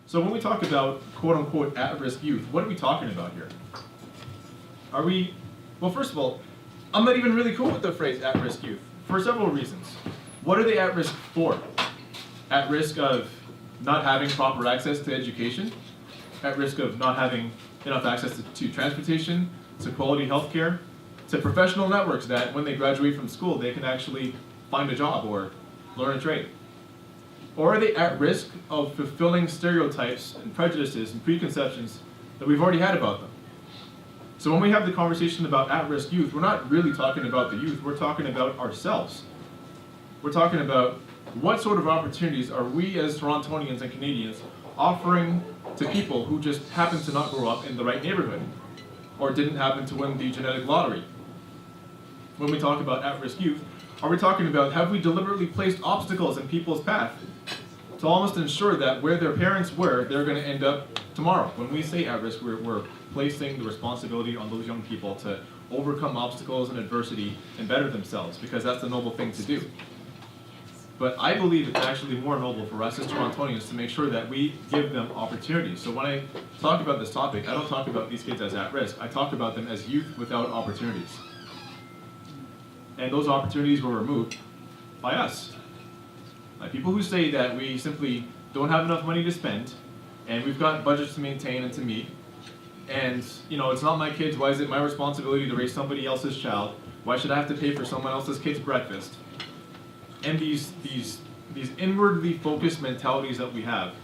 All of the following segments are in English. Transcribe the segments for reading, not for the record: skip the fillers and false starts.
So when we talk about quote-unquote at-risk youth, what are we talking about here? Are we, well, first of all, I'm not even really cool with the phrase at-risk youth for several reasons. What are they at risk for? At risk of not having proper access to education, at risk of not having enough access to transportation, to quality healthcare, to professional networks that when they graduate from school, they can actually find a job or learn a trade. Or are they at risk of fulfilling stereotypes and prejudices and preconceptions that we've already had about them? So when we have the conversation about at-risk youth, we're not really talking about the youth, we're talking about ourselves. We're talking about what sort of opportunities are we as Torontonians and Canadians offering to people who just happen to not grow up in the right neighborhood or didn't happen to win the genetic lottery. When we talk about at-risk youth, are we talking about have we deliberately placed obstacles in people's path to almost ensure that where their parents were, they're going to end up tomorrow? When we say at-risk, we're placing the responsibility on those young people to overcome obstacles and adversity and better themselves, because that's the noble thing to do. But I believe it's actually more noble for us as Torontonians to make sure that we give them opportunities. So when I talk about this topic, I don't talk about these kids as at risk. I talk about them as youth without opportunities. And those opportunities were removed by us. By people who say that we simply don't have enough money to spend, and we've got budgets to maintain and to meet, and it's not my kids, why is it my responsibility to raise somebody else's child? Why should I have to pay for someone else's kid's breakfast? And these inwardly focused mentalities that we have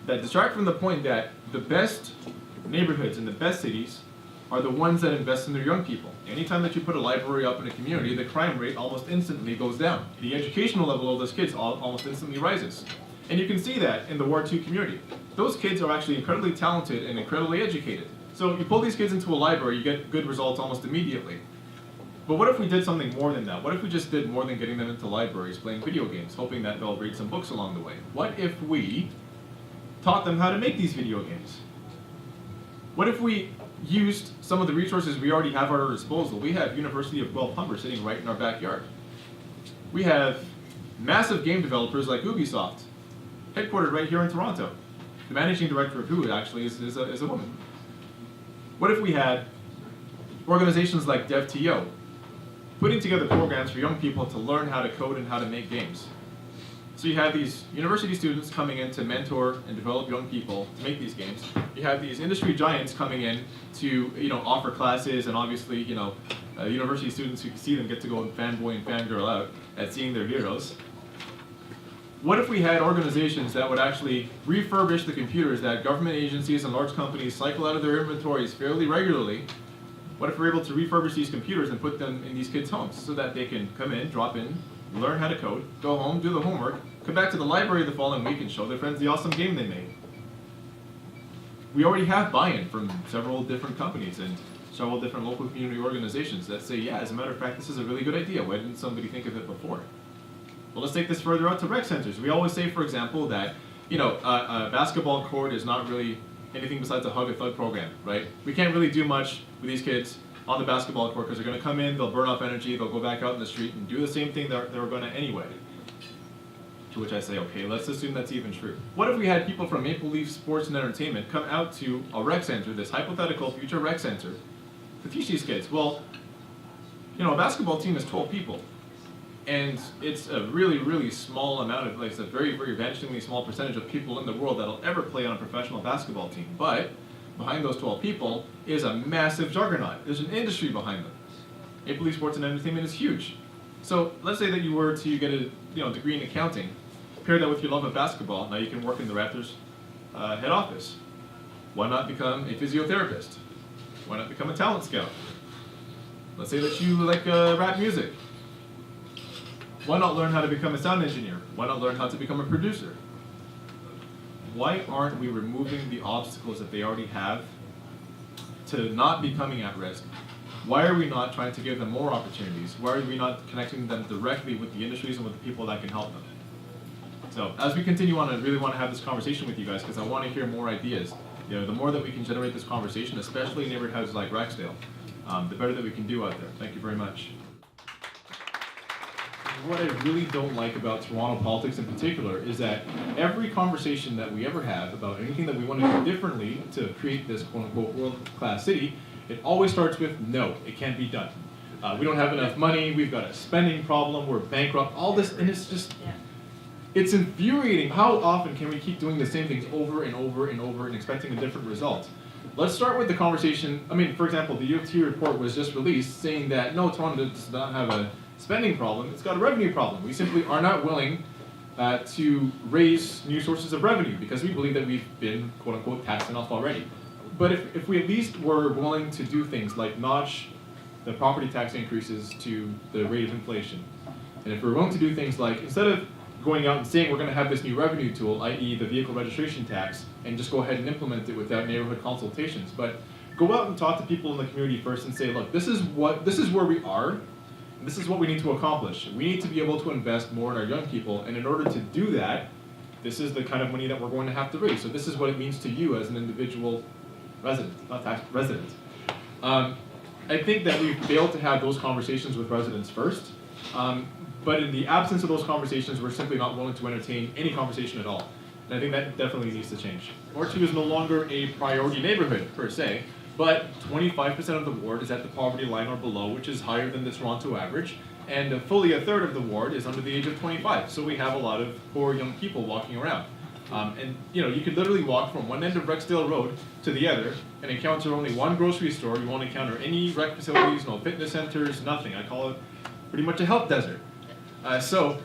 that distract from the point that the best neighborhoods and the best cities are the ones that invest in their young people. Anytime that you put a library up in a community, the crime rate almost instantly goes down. The educational level of those kids almost instantly rises. And you can see that in the Ward 2 community. Those kids are actually incredibly talented and incredibly educated. So you pull these kids into a library, you get good results almost immediately. But what if we did something more than that? What if we just did more than getting them into libraries playing video games, hoping that they'll read some books along the way? What if we taught them how to make these video games? What if we used some of the resources we already have at our disposal? We have University of Guelph Humber sitting right in our backyard. We have massive game developers like Ubisoft, headquartered right here in Toronto. The managing director of who actually is a woman. What if we had organizations like DevTO putting together programs for young people to learn how to code and how to make games? So you have these university students coming in to mentor and develop young people to make these games. You have these industry giants coming in to offer classes, and obviously university students who see them get to go and fanboy and fangirl out at seeing their heroes. What if we had organizations that would actually refurbish the computers that government agencies and large companies cycle out of their inventories fairly regularly? What if we're able to refurbish these computers and put them in these kids' homes so that they can come in, drop in, learn how to code, go home, do the homework, come back to the library the following week and show their friends the awesome game they made? We already have buy-in from several different companies and several different local community organizations that say, yeah, as a matter of fact, this is a really good idea. Why didn't somebody think of it before? Well, let's take this further out to rec centers. We always say, for example, that a basketball court is not really anything besides a hug a thug program, right? We can't really do much with these kids on the basketball court because they're going to come in, they'll burn off energy, they'll go back out in the street and do the same thing they were going to anyway. To which I say, okay, let's assume that's even true. What if we had people from Maple Leaf Sports and Entertainment come out to a rec center, this hypothetical future rec center, to teach these kids? Well, a basketball team is 12 people. And it's a really, really small amount of, it's a very, very vanishingly small percentage of people in the world that'll ever play on a professional basketball team. But behind those 12 people is a massive juggernaut. There's an industry behind them. Maple Leaf Sports and Entertainment is huge. So let's say that you were to get a degree in accounting, pair that with your love of basketball, now you can work in the Raptors head office. Why not become a physiotherapist? Why not become a talent scout? Let's say that you like rap music. Why not learn how to become a sound engineer? Why not learn how to become a producer? Why aren't we removing the obstacles that they already have to not becoming at risk? Why are we not trying to give them more opportunities? Why are we not connecting them directly with the industries and with the people that can help them? So as we continue on, I really want to have this conversation with you guys because I want to hear more ideas. The more that we can generate this conversation, especially in neighborhoods like Rexdale, the better that we can do out there. Thank you very much. what I really don't like about Toronto politics in particular is that every conversation that we ever have about anything that we want to do differently to create this quote-unquote world-class city, it always starts with no, it can't be done. We don't have enough money, we've got a spending problem, we're bankrupt, all this, and it's just, it's infuriating. How often can we keep doing the same things over and over and over and expecting a different result? Let's start with the conversation. I mean, for example, the U of T report was just released saying that no, Toronto does not have a spending problem, it's got a revenue problem. We simply are not willing to raise new sources of revenue because we believe that we've been quote unquote taxed enough already. But if we at least were willing to do things like notch the property tax increases to the rate of inflation, and if we're willing to do things like, instead of going out and saying we're going to have this new revenue tool, i.e. the vehicle registration tax, and just go ahead and implement it without neighborhood consultations, but go out and talk to people in the community first and say, look, this is where we are, and this is what we need to accomplish. We need to be able to invest more in our young people, and in order to do that, this is the kind of money that we're going to have to raise. So this is what it means to you as an individual resident, not tax resident. I think that we've failed to have those conversations with residents first, but in the absence of those conversations, we're simply not willing to entertain any conversation at all. And I think that definitely needs to change. Ward 2 is no longer a priority neighborhood, per se, but 25% of the ward is at the poverty line or below, which is higher than the Toronto average, and fully a third of the ward is under the age of 25. So we have a lot of poor young people walking around. And you could literally walk from one end of Rexdale Road to the other and encounter only one grocery store. You won't encounter any rec facilities, no fitness centers, nothing. I call it pretty much a health desert. So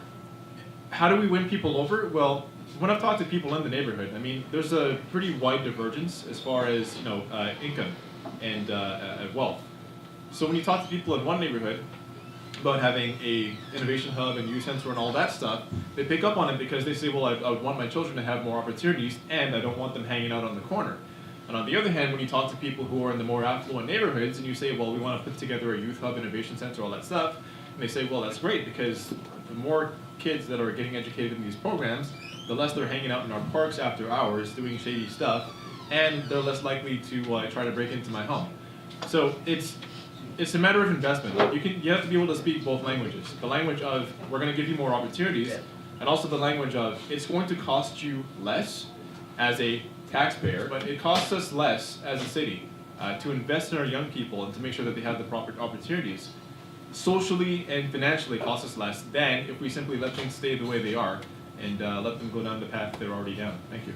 how do we win people over? Well, when I've talked to people in the neighborhood, I mean, there's a pretty wide divergence as far as income and wealth. So when you talk to people in one neighborhood about having a innovation hub and youth center and all that stuff, they pick up on it because they say, well, I would want my children to have more opportunities and I don't want them hanging out on the corner. And on the other hand, when you talk to people who are in the more affluent neighborhoods and you say, well, we want to put together a youth hub, innovation center, all that stuff, and they say, well, that's great because the more kids that are getting educated in these programs, the less they're hanging out in our parks after hours doing shady stuff, and they're less likely to try to break into my home. So it's a matter of investment. You have to be able to speak both languages. The language of, we're going to give you more opportunities, and also the language of, it's going to cost you less as a taxpayer, but it costs us less as a city to invest in our young people and to make sure that they have the proper opportunities. Socially and financially costs us less than if we simply let things stay the way they are and let them go down the path they're already down. Thank you.